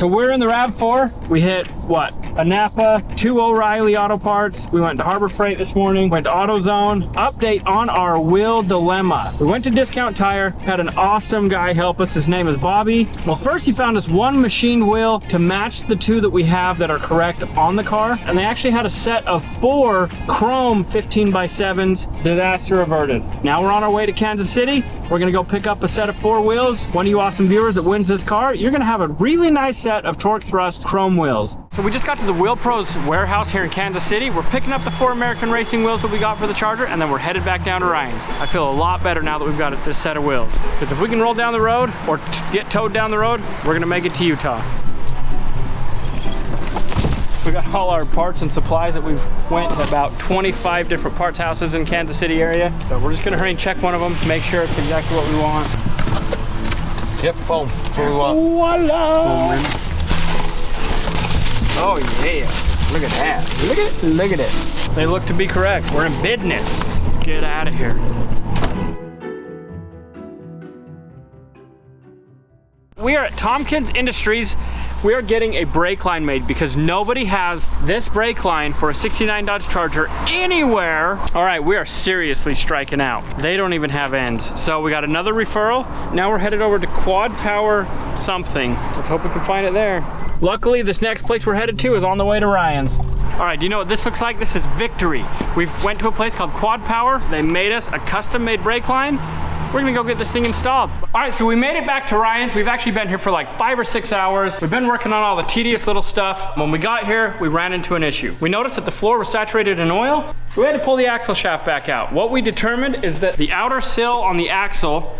so we're in the RAV4. We hit, what, a Napa, 2 O'Reilly Auto Parts. We went to Harbor Freight this morning, went to AutoZone. Update on our wheel dilemma. We went to Discount Tire, had an awesome guy help us. His name is Bobby. Well, first he found us one machined wheel to match the 2 that we have that are correct on the car. And they actually had a set of 4 chrome 15x7s. Disaster averted. Now we're on our way to Kansas City. We're gonna go pick up a set of 4 wheels. One of you awesome viewers that wins this car, you're gonna have a really nice set of Torque Thrust chrome wheels. So we just got to the Wheel Pros warehouse here in Kansas City. We're picking up the 4 American Racing wheels that we got for the Charger, and then we're headed back down to Ryan's. I feel a lot better now that we've got this set of wheels. Because if we can roll down the road or get towed down the road, we're gonna make it to Utah. We got all our parts and supplies that we've went to about 25 different parts houses in Kansas City area. So we're just gonna hurry and check one of them, make sure it's exactly what we want. Yep, foam. That's what we want. Voila! Oh yeah, look at that. Look at it. They look to be correct. We're in business. Let's get out of here. We are at Tompkins Industries. We are getting a brake line made because nobody has this brake line for a 69 Dodge Charger anywhere. All right, we are seriously striking out. They don't even have ends. So we got another referral. Now we're headed over to Quad Power something. Let's hope we can find it there. Luckily, this next place we're headed to is on the way to Ryan's. All right, do you know what this looks like? This is victory. We went to a place called Quad Power. They made us a custom-made brake line. We're gonna go get this thing installed. All right, so we made it back to Ryan's. We've actually been here for like 5 or 6 hours. We've been working on all the tedious little stuff. When we got here, we ran into an issue. We noticed that the floor was saturated in oil, so we had to pull the axle shaft back out. What we determined is that the outer sill on the axle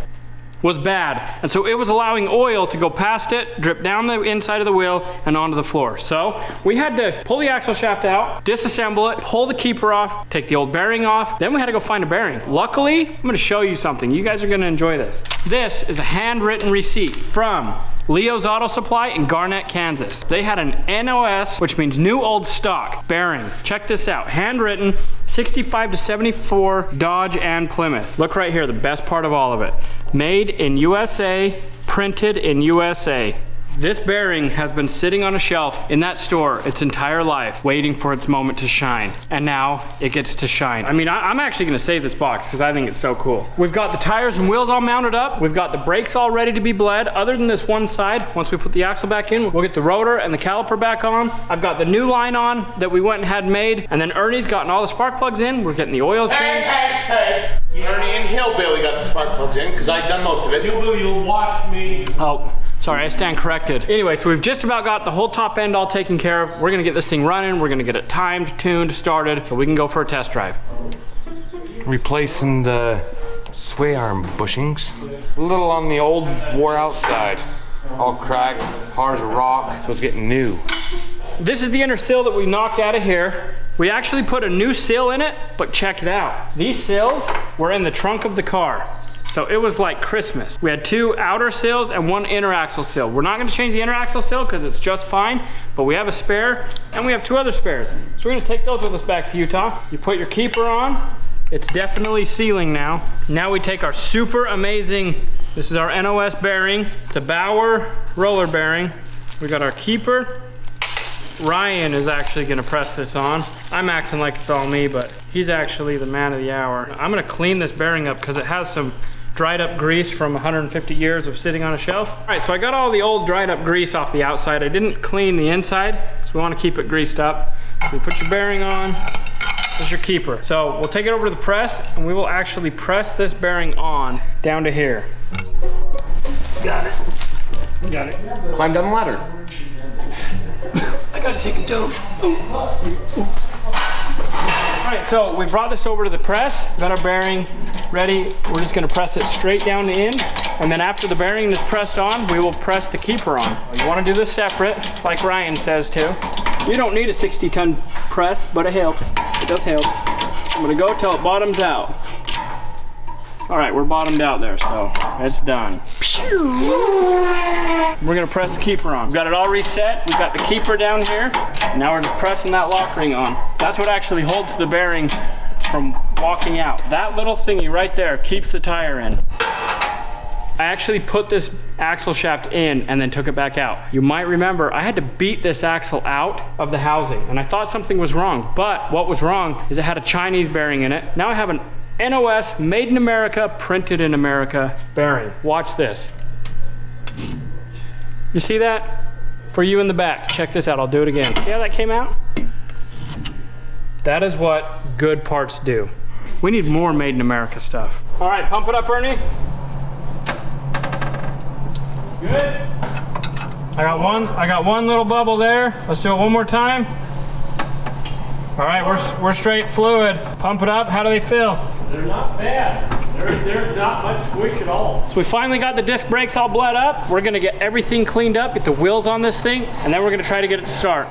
was bad. And so it was allowing oil to go past it, drip down the inside of the wheel and onto the floor. So we had to pull the axle shaft out, disassemble it, pull the keeper off, take the old bearing off. Then we had to go find a bearing. Luckily, I'm gonna show you something. You guys are gonna enjoy this. This is a handwritten receipt from Leo's Auto Supply in Garnett, Kansas. They had an NOS, which means new old stock bearing. Check this out, handwritten, 65 to 74 Dodge and Plymouth. Look right here, the best part of all of it. Made in USA, printed in USA. This bearing has been sitting on a shelf in that store its entire life, waiting for its moment to shine. And now it gets to shine. I mean, I'm actually gonna save this box because I think it's so cool. We've got the tires and wheels all mounted up. We've got the brakes all ready to be bled. Other than this one side, once we put the axle back in, we'll get the rotor and the caliper back on. I've got the new line on that we went and had made. And then Ernie's gotten all the spark plugs in. We're getting the oil change. Hey. Ernie and Hillbilly got the spark plugs in because I've done most of it. Hillbilly, you'll watch me. Oh. Sorry, I stand corrected. Anyway, so we've just about got the whole top end all taken care of. We're gonna get this thing running. We're gonna get it timed, tuned, started, so we can go for a test drive. Replacing the sway arm bushings. A little on the old wore out side. All cracked, hard as a rock, so it's getting new. This is the inner sill that we knocked out of here. We actually put a new sill in it, but check it out. These sills were in the trunk of the car. So it was like Christmas. We had 2 outer sills and 1 inner axle sill. We're not gonna change the inner axle sill because it's just fine, but we have a spare and we have 2 other spares. So we're gonna take those with us back to Utah. You put your keeper on. It's definitely sealing now. Now we take our super amazing, this is our NOS bearing. It's a Bauer roller bearing. We got our keeper. Ryan is actually gonna press this on. I'm acting like it's all me, but he's actually the man of the hour. I'm gonna clean this bearing up because it has some dried up grease from 150 years of sitting on a shelf. All right, so I got all the old dried up grease off the outside. I didn't clean the inside, so we wanna keep it greased up. So you put your bearing on, this is your keeper. So we'll take it over to the press and we will actually press this bearing on down to here. Got it. Got it. Climb down the ladder. I gotta take a dope. All right, so we brought this over to the press, got our bearing ready. We're just gonna press it straight down to in, and then after the bearing is pressed on, we will press the keeper on. You wanna do this separate, like Ryan says too. You don't need a 60-ton press, but it helps. It does help. I'm gonna go till it bottoms out. All right, we're bottomed out there, so it's done. We're gonna press the keeper on. We've got it all reset. We've got the keeper down here. Now we're just pressing that lock ring on. That's what actually holds the bearing from walking out. That little thingy right there keeps the tire in. I actually put this axle shaft in and then took it back out. You might remember I had to beat this axle out of the housing and I thought something was wrong, but what was wrong is it had a Chinese bearing in it. Now I have an NOS, made in America, printed in America bearing. Watch this. You see that? For you in the back, check this out, I'll do it again. See how that came out? That is what good parts do. We need more made in America stuff. All right, pump it up, Ernie. Good. I got one little bubble there. Let's do it one more time. All right, we're straight fluid. Pump it up, how do they feel? They're not bad. There's not much squish at all. So we finally got the disc brakes all bled up. We're gonna get everything cleaned up, get the wheels on this thing, and then we're gonna try to get it to start.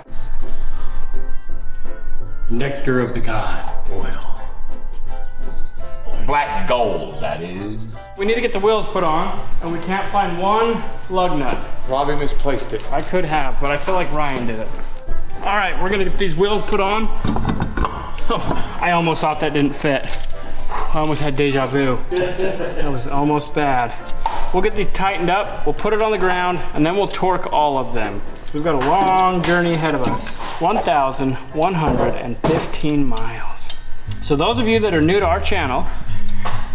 Nectar of the god, oil. Black gold, that is. We need to get the wheels put on, and we can't find one lug nut. Robbie misplaced it. I could have, but I feel like Ryan did it. All right, we're gonna get these wheels put on. Oh, I almost thought that didn't fit. I almost had deja vu. That was almost bad. We'll get these tightened up, we'll put it on the ground, and then we'll torque all of them. So we've got a long journey ahead of us. 1,115 miles. So those of you that are new to our channel,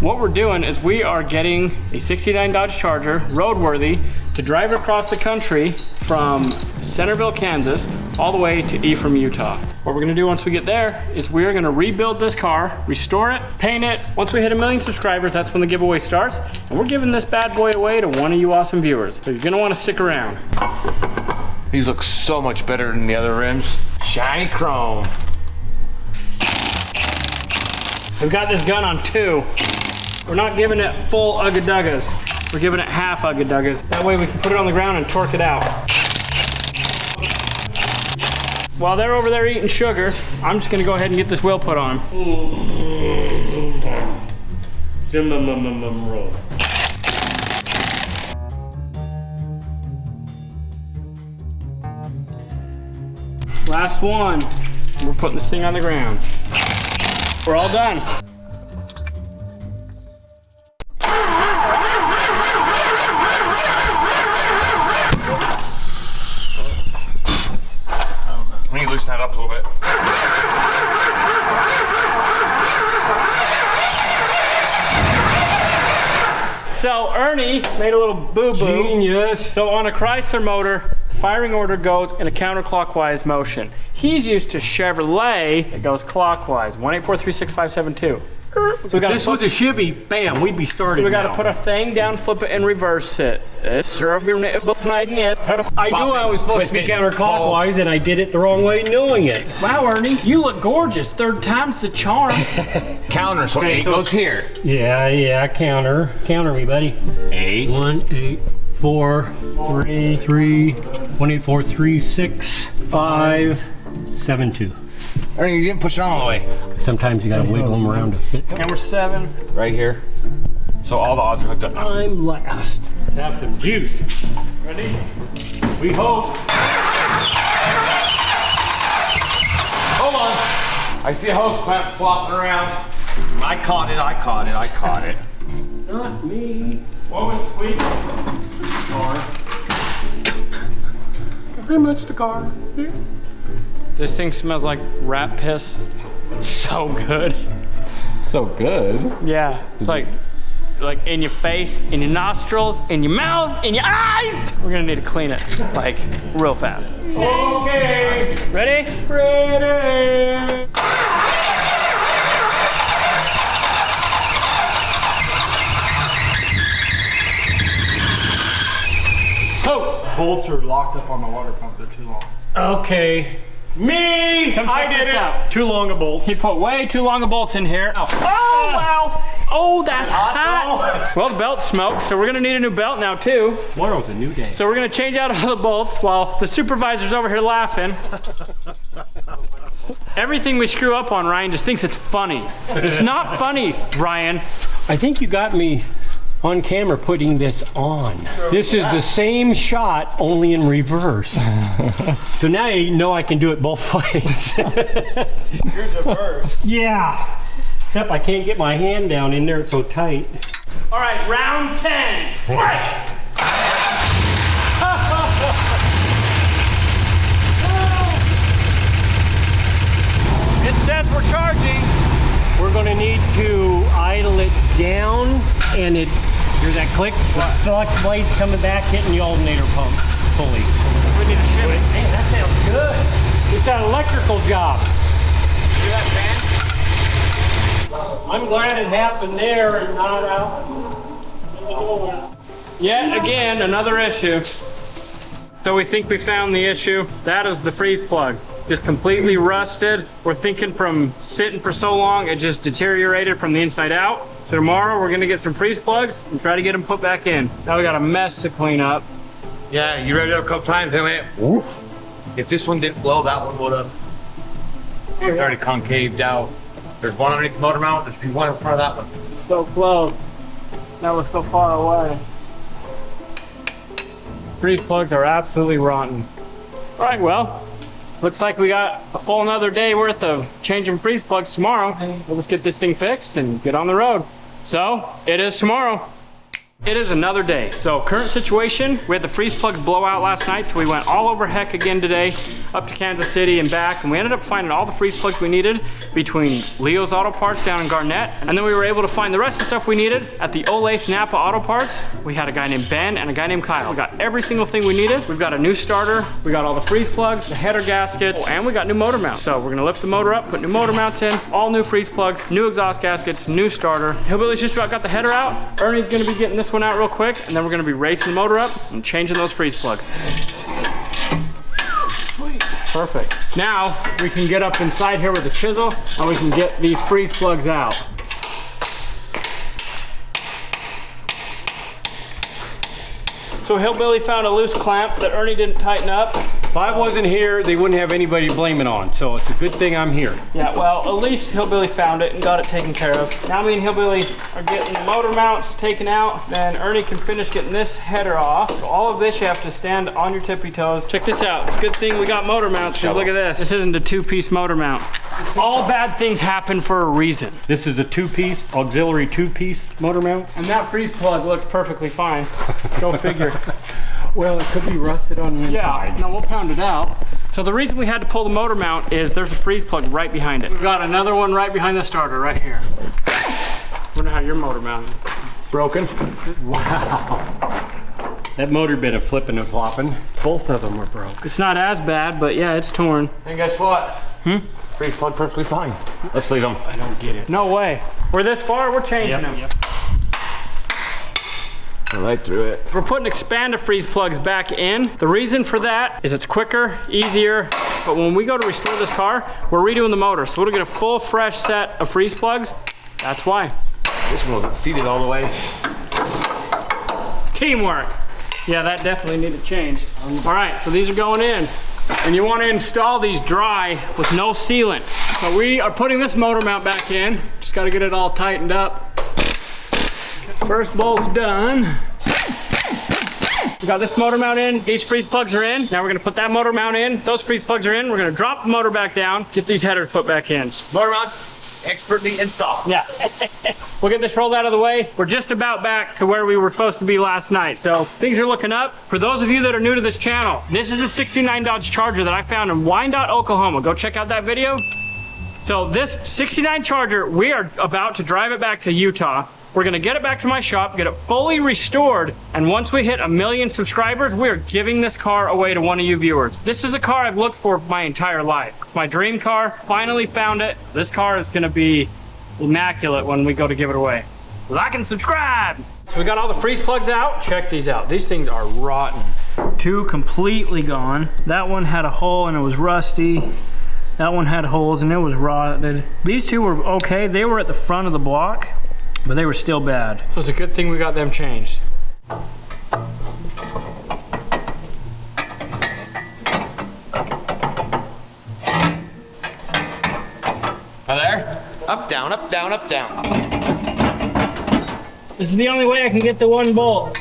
what we're doing is we are getting a 69 Dodge Charger, roadworthy, to drive across the country from Centerville, Kansas, all the way to Ephraim, Utah. What we're gonna do once we get there is we're gonna rebuild this car, restore it, paint it. Once we hit 1 million subscribers, that's when the giveaway starts. And we're giving this bad boy away to one of you awesome viewers. So you're gonna wanna stick around. These look so much better than the other rims. Shiny chrome. We've got this gun on 2. We're not giving it full ugga-duggas. We're giving it half ugga-duggas. That way we can put it on the ground and torque it out. While they're over there eating sugar, I'm just gonna go ahead and get this wheel put on. Roll. Last one. We're putting this thing on the ground. We're all done. We need to loosen that up a little bit. So Ernie made a little boo-boo. Genius. So on a Chrysler motor, the firing order goes in a counterclockwise motion. He's used to Chevrolet, it goes clockwise, 1-843-6572. So we got This was a Chevy, bam, we'd be starting we got to now. put our thing down, flip it, and reverse it. I knew I was supposed to be counterclockwise, and I did it the wrong way knowing it. Wow, Ernie, you look gorgeous. 3rd time's the charm. Counter, so Okay, 8 so- goes here. Yeah, counter. Counter me, buddy. 8. 1, 8, 4, 3, 3, 1, 8, 4, 3, 6, 5, 7, 2. Ernie, you didn't push it on all the way. Sometimes you gotta wiggle them around to fit. Number 7. Right here. So all the odds are hooked up now. I'm last. Let's have some juice. Ready? We hope. Hold on. I see a hose clamp flopping around. I caught it. Not me. What was squeak? Pretty much the car. Yeah. This thing smells like rat piss. So good. So good. Yeah, it's like in your face, in your nostrils, in your mouth, in your eyes. We're gonna need to clean it, like, real fast. Okay. Ready? Ready. Oh. Bolts are locked up on the water pump, they're too long. Okay. Me! Come I check did this it! out. Too long a bolt. He put way too long of bolts in here. Oh, wow! Oh, that's hot! Well, the belt's smoked, so we're gonna need a new belt now, too. Tomorrow's a new day. So we're gonna change out all the bolts while the supervisor's over here laughing. Everything we screw up on, Ryan just thinks it's funny. It's not funny, Ryan. I think you got me on camera putting this on. This is the same shot, only in reverse. So now you know I can do it both ways. You're diverse. Yeah. Except I can't get my hand down in there, it's so tight. All right, round 10, strike! It says we're charging. We're gonna need to idle it down, and it, hear that click? The flex blade's coming back, hitting the alternator pump fully. We need to shim it. Man, that sounds good. It's that electrical job. Hear that fan? I'm glad it happened there and not out. Yet again, another issue. So we think we found the issue. That is the freeze plug. Just completely rusted. We're thinking from sitting for so long, it just deteriorated from the inside out. So tomorrow we're gonna get some freeze plugs and try to get them put back in. Now we got a mess to clean up. Yeah, you revved it up a couple times and went, woof. If this one didn't blow, that one would have. See, it's already concaved out. There's one underneath the motor mount, there's one in front of that one. So close. That was so far away. Freeze plugs are absolutely rotten. All right, well, looks like we got a full another day worth of changing freeze plugs tomorrow. Well, let's get this thing fixed and get on the road. So, it is tomorrow. It is another day. So current situation, we had the freeze plugs blow out last night, so we went all over heck again today, up to Kansas City and back, and we ended up finding all the freeze plugs we needed between Leo's Auto Parts down in Garnett, and then we were able to find the rest of the stuff we needed at the Olathe Napa Auto Parts. We had a guy named Ben and a guy named Kyle. We got every single thing we needed. We've got a new starter, we got all the freeze plugs, the header gaskets, and we got new motor mounts. So we're gonna lift the motor up, put new motor mounts in, all new freeze plugs, new exhaust gaskets, new starter. Hillbilly's just about got the header out. Ernie's gonna be getting this one out real quick, and then we're gonna be racing the motor up and changing those freeze plugs. Sweet. Perfect. Now we can get up inside here with a chisel and we can get these freeze plugs out. So Hillbilly found a loose clamp that Ernie didn't tighten up. If I wasn't here, they wouldn't have anybody to blame it on, so it's a good thing I'm here. Yeah, well, at least Hillbilly found it and got it taken care of. Now me and Hillbilly are getting the motor mounts taken out, then Ernie can finish getting this header off. So all of this you have to stand on your tippy toes. Check this out. It's a good thing we got motor mounts, because look at this. This isn't a two-piece motor mount. All bad things happen for a reason. This is a two-piece, auxiliary two-piece motor mount. And that freeze plug looks perfectly fine. Go figure. Well, it could be rusted on the inside. Yeah, no, we'll pound it out. So the reason we had to pull the motor mount is there's a freeze plug right behind it. We've got another one right behind the starter, right here. Wonder how your motor mount is. Broken. Wow. That motor bit of flipping and flopping. Both of them are broke. It's not as bad, but yeah, it's torn. And guess what? Freeze plug perfectly fine. Let's leave them. I don't get it. No way. We're this far, we're changing them. Yep. Right through it. We're putting expander freeze plugs back in. The reason for that is it's quicker, easier, but when we go to restore this car, we're redoing the motor. So we'll get a full fresh set of freeze plugs. That's why. This one wasn't seated all the way. Teamwork. Yeah, that definitely needed changed. All right, so these are going in. And you want to install these dry with no sealant. So we are putting this motor mount back in. Just got to get it all tightened up. First bolt's done. We got this motor mount in, these freeze plugs are in. Now we're gonna put that motor mount in, those freeze plugs are in. We're gonna drop the motor back down, get these headers put back in. Motor mount expertly installed. Yeah. We'll get this rolled out of the way. We're just about back to where we were supposed to be last night. So things are looking up. For those of you that are new to this channel, this is a 69 Dodge Charger that I found in Wyandotte, Oklahoma. Go check out that video. So this 69 Charger, we are about to drive it back to Utah. We're gonna get it back to my shop, get it fully restored, and once we hit 1 million subscribers, we are giving this car away to one of you viewers. This is a car I've looked for my entire life. It's my dream car, finally found it. This car is gonna be immaculate when we go to give it away. Like and subscribe! So we got all the freeze plugs out. Check these out. These things are rotten. 2 completely gone. That one had a hole and it was rusty. That one had holes and it was rotted. These 2 were okay. They were at the front of the block, but they were still bad. So it's a good thing we got them changed. Hi there. Up, down, up, down, up, down. This is the only way I can get the one bolt.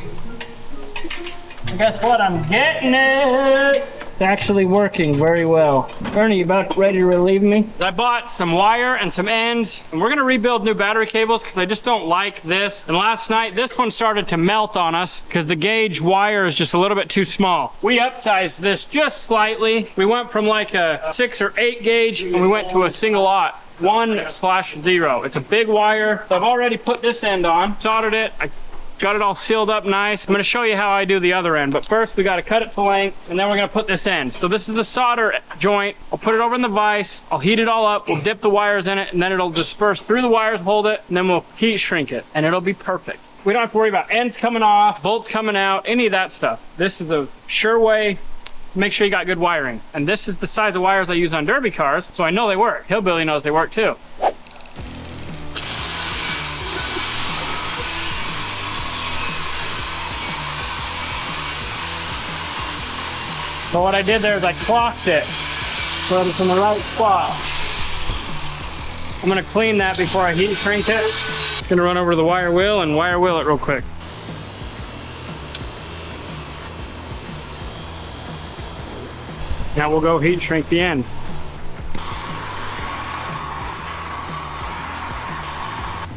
And guess what? I'm getting it. It's actually working very well. Ernie, you about ready to relieve me? I bought some wire and some ends, and we're gonna rebuild new battery cables because I just don't like this. And last night, this one started to melt on us because the gauge wire is just a little bit too small. We upsized this just slightly. We went from like a 6 or 8 gauge, and we went to a single aught. 1/0. It's a big wire. So I've already put this end on, soldered it. I got it all sealed up nice. I'm gonna show you how I do the other end, but first we gotta cut it to length, and then we're gonna put this end. So this is the solder joint. I'll put it over in the vise. I'll heat it all up. We'll dip the wires in it, and then it'll disperse through the wires, hold it, and then we'll heat shrink it, and it'll be perfect. We don't have to worry about ends coming off, bolts coming out, any of that stuff. This is a sure way. Make sure you got good wiring. And this is the size of wires I use on derby cars, so I know they work. Hillbilly knows they work too. So what I did there is I clocked it, put it in the right spot. I'm gonna clean that before I heat shrink it. Just gonna run over to the wire wheel and wire wheel it real quick. Now we'll go heat shrink the end.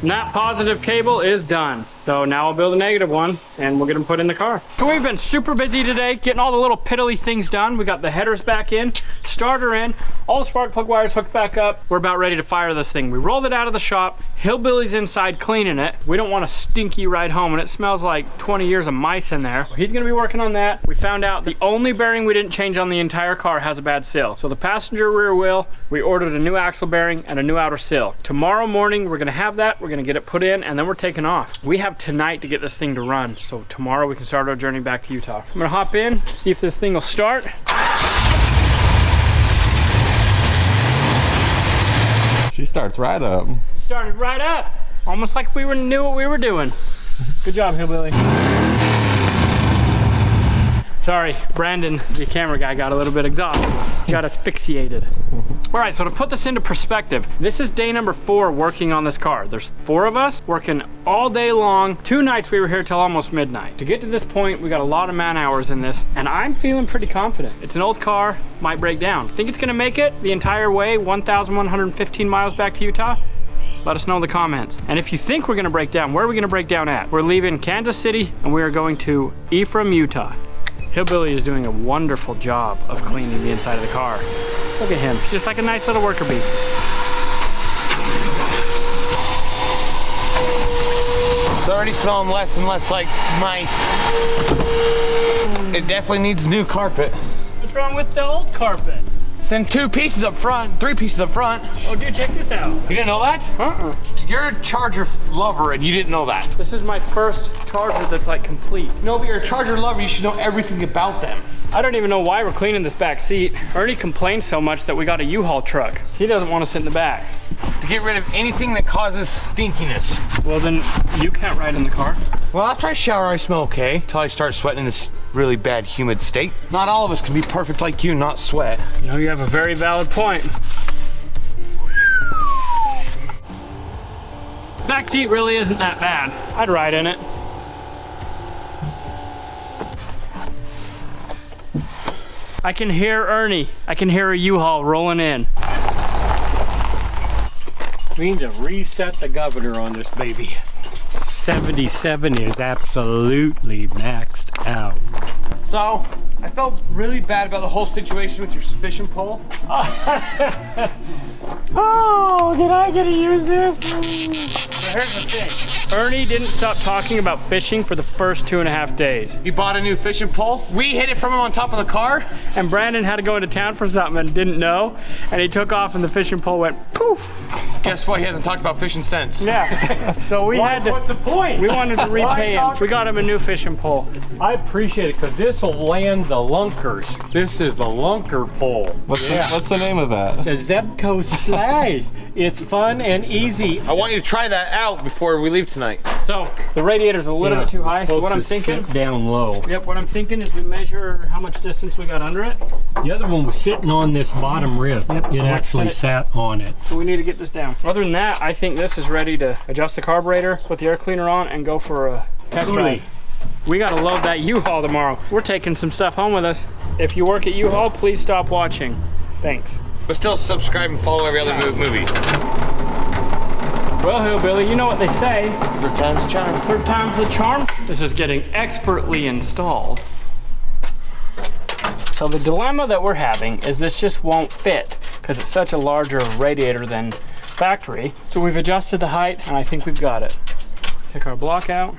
And that positive cable is done. So now I'll build a negative one and we'll get them put in the car. So we've been super busy today getting all the little piddly things done. We got the headers back in, starter in, all the spark plug wires hooked back up. We're about ready to fire this thing. We rolled it out of the shop. Hillbilly's inside cleaning it. We don't want a stinky ride home, and it smells like 20 years of mice in there. He's gonna be working on that. We found out the only bearing we didn't change on the entire car has a bad seal. So the passenger rear wheel, we ordered a new axle bearing and a new outer seal. Tomorrow morning, we're gonna have that. We're gonna get it put in, and then we're taking off. We have tonight to get this thing to run, so tomorrow we can start our journey back to Utah. I'm gonna hop in, see if this thing will start. She starts right up. Started right up, almost like we knew what we were doing. Good job, Hillbilly. Sorry, Brandon, the camera guy, got a little bit exhausted. Got asphyxiated. All right, so to put this into perspective, this is day number 4 working on this car. There's 4 of us working all day long. 2 nights we were here till almost midnight. To get to this point, we got a lot of man hours in this, and I'm feeling pretty confident. It's an old car, might break down. Think it's gonna make it the entire way, 1,115 miles back to Utah? Let us know in the comments. And if you think we're gonna break down, where are we gonna break down at? We're leaving Kansas City, and we are going to Ephraim, Utah. Hillbilly is doing a wonderful job of cleaning the inside of the car. Look at him, he's just like a nice little worker bee. It's already smelling less and less like mice. It definitely needs new carpet. What's wrong with the old carpet? Send 2 pieces up front, 3 pieces up front. Oh dude, check this out. You didn't know that? You're a Charger lover and you didn't know that. This is my first Charger that's like complete. No, but you're a Charger lover, you should know everything about them. I don't even know why we're cleaning this back seat. Ernie complained so much that we got a U-Haul truck. He doesn't want to sit in the back. To get rid of anything that causes stinkiness. Well then, you can't ride in the car. Well, after I shower, I smell okay, until I start sweating in this really bad humid state. Not all of us can be perfect like you, not sweat. You know, you have a very valid point. Back seat really isn't that bad. I'd ride in it. I can hear Ernie. I can hear a U-Haul rolling in. We need to reset the governor on this baby. 77 is absolutely maxed out. So, I felt really bad about the whole situation with your fishing pole. Oh, did I get to use this? So here's the thing. Ernie didn't stop talking about fishing for the first 2.5 days. He bought a new fishing pole. We hid it from him on top of the car. And Brandon had to go into town for something and didn't know. And he took off and the fishing pole went poof. Guess what? He hasn't talked about fishing since. Yeah. So we had to. What's the point? We wanted to repay him. We got him a new fishing pole. I appreciate it because this will land the lunkers. This is the lunker pole. What's the name of that? It's a Zebco Slash. It's fun and easy. I want you to try that out before we leave tonight. So the radiator's a little bit too high. So what I'm thinking. Sit down low. Yep. What I'm thinking is we measure how much distance we got under it. The other one was sitting on this bottom rib. Yep, It so let's actually set sat on it. So we need to get this down. Other than that, I think this is ready to adjust the carburetor, put the air cleaner on, and go for a test drive. We gotta load that U-Haul tomorrow. We're taking some stuff home with us. If you work at U-Haul, please stop watching. Thanks. But still subscribe and follow every other movie. Well, Hillbilly, you know what they say. Third time's the charm. Third time's the charm. This is getting expertly installed. So the dilemma that we're having is this just won't fit because it's such a larger radiator than factory. So we've adjusted the height and I think we've got it. Take our block out.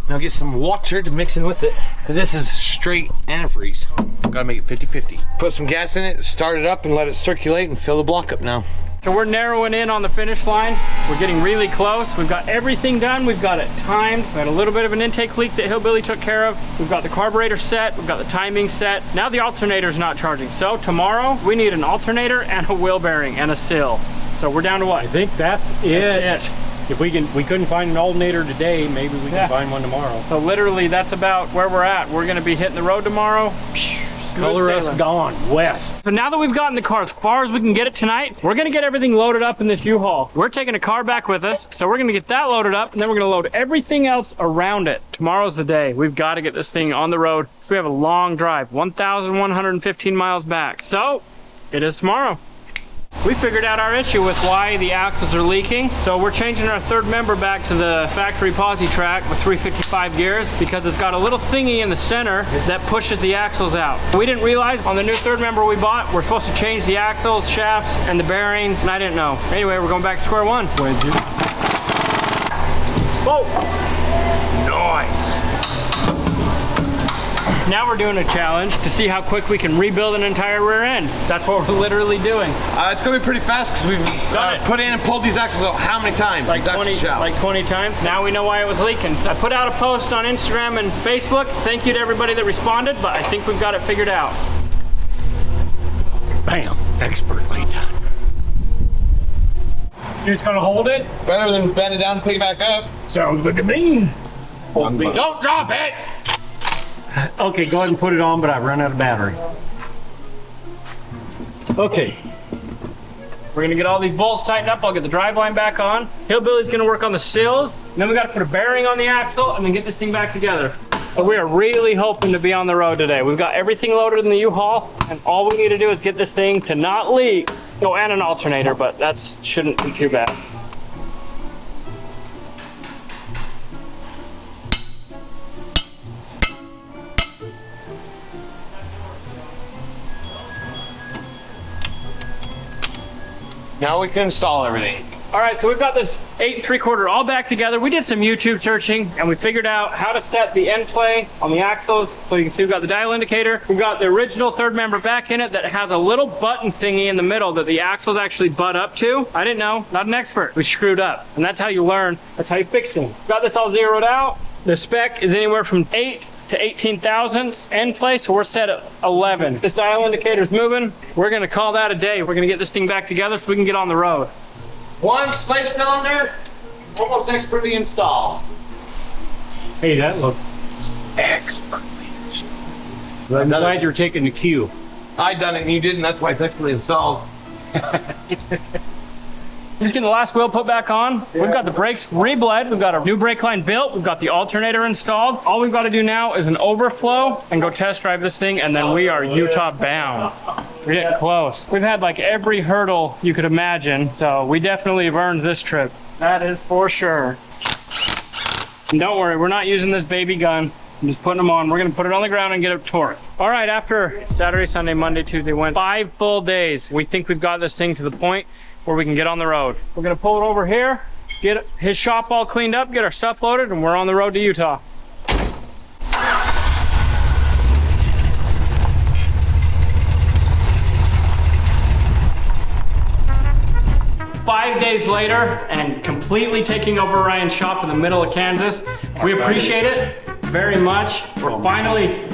Now get some water to mix in with it, because this is straight antifreeze. Gotta make it 50-50. Put some gas in it, start it up and let it circulate and fill the block up now. So we're narrowing in on the finish line. We're getting really close. We've got everything done. We've got it timed. We had a little bit of an intake leak that Hillbilly took care of. We've got the carburetor set. We've got the timing set. Now the alternator's not charging. So tomorrow we need an alternator and a wheel bearing and a seal. So we're down to what? I think that's it. That's it. If we couldn't find an alternator today, maybe we can find one tomorrow. So literally that's about where we're at. We're gonna be hitting the road tomorrow. Color us gone west. So now that we've gotten the car as far as we can get it tonight, we're gonna get everything loaded up in this U-Haul. We're taking a car back with us, so we're gonna get that loaded up and then we're gonna load everything else around it. Tomorrow's the day. We've gotta get this thing on the road. So we have a long drive, 1,115 miles back. So it is tomorrow. We figured out our issue with why the axles are leaking. So we're changing our third member back to the factory posi track with 355 gears because it's got a little thingy in the center that pushes the axles out. We didn't realize on the new third member we bought, we're supposed to change the axles, shafts, and the bearings, and I didn't know. Anyway, we're going back to square one. Whoa! Nice! Now we're doing a challenge to see how quick we can rebuild an entire rear end. That's what we're literally doing. It's gonna be pretty fast because we've put in and pulled these axles out how many times? Like 20 times. Now we know why it was leaking. I put out a post on Instagram and Facebook. Thank you to everybody that responded, but I think we've got it figured out. Bam, expertly done. You're just gonna hold it? Better than bend it down and pick it back up. Sounds good to me. Don't drop it! Okay, go ahead and put it on, but I've run out of battery. Okay. We're gonna get all these bolts tightened up. I'll get the driveline back on. Hillbilly's gonna work on the sills. And then we gotta put a bearing on the axle and then get this thing back together. So we are really hoping to be on the road today. We've got everything loaded in the U-Haul and all we need to do is get this thing to not leak. Oh, and an alternator, but that shouldn't be too bad. Now we can install everything. All right, so we've got this 8 3/4 all back together. We did some YouTube searching and we figured out how to set the end play on the axles. So you can see we've got the dial indicator. We've got the original third member back in it that has a little button thingy in the middle that the axles actually butt up to. I didn't know, not an expert. We screwed up and that's how you learn. That's how you fix things. Got this all zeroed out. The spec is anywhere from 8 to 18 thousandths end play, so we're set at 11. This dial indicator's moving. We're gonna call that a day. We're gonna get this thing back together so we can get on the road. One slate cylinder, almost expertly installed. Hey, that looks expertly installed. I'm glad you're taking the cue. I done it and you didn't, that's why it's expertly installed. Just getting the last wheel put back on. We've got the brakes rebled. We've got our new brake line built. We've got the alternator installed. All we've got to do now is an overflow and go test drive this thing, and then we are Utah bound. We're getting close. We've had like every hurdle you could imagine, so we definitely have earned this trip. That is for sure. And don't worry, we're not using this baby gun. I'm just putting them on. We're gonna put it on the ground and get it torqued. All right, after Saturday, Sunday, Monday, Tuesday, Wednesday, 5 full days, we think we've got this thing to the point where we can get on the road. We're gonna pull it over here, get his shop all cleaned up, get our stuff loaded, and we're on the road to Utah. 5 days later and completely taking over Ryan's shop in the middle of Kansas. We appreciate it very much. We're finally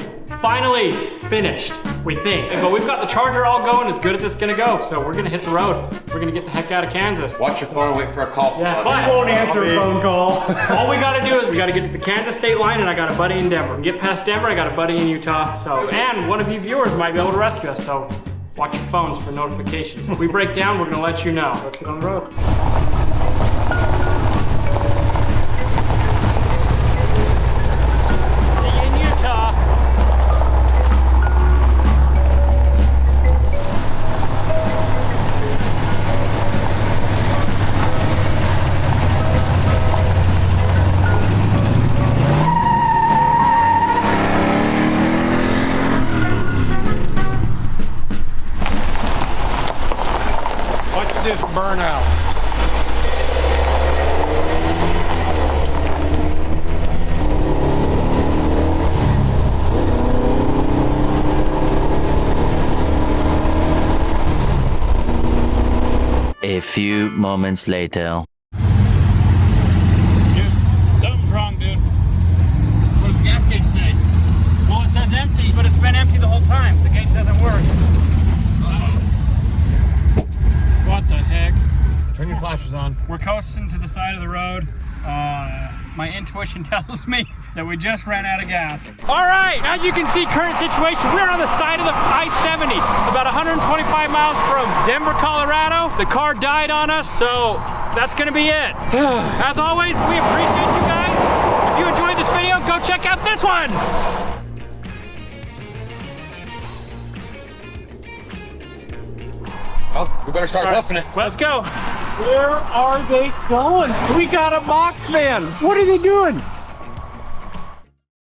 finished, we think. But we've got the Charger all going as good as it's gonna go. So we're gonna hit the road. We're gonna get the heck out of Kansas. Watch your phone and wait for a call. Yeah, but Won't answer a phone call. all we gotta do is we gotta get to the Kansas state line, and I got a buddy in Denver. Get past Denver, I got a buddy in Utah. So, and one of you viewers might be able to rescue us. So watch your phones for notifications. If we break down, we're gonna let you know. Let's get on the road. burnout. A few moments later. Dude, something's wrong, dude. What does the gas gauge say? Well, it says empty, but it's been empty the whole time. The gauge doesn't work. What the heck? Turn your flashes on. We're coasting to the side of the road. My intuition tells me that we just ran out of gas. All right, as you can see, current situation, we're on the side of the I-70, about 125 miles from Denver, Colorado. The car died on us, so that's gonna be it. As always, we appreciate you guys. If you enjoyed this video, go check out this one. Well, we better start roughing it. Let's go. Where are they going? We got a box man. What are they doing?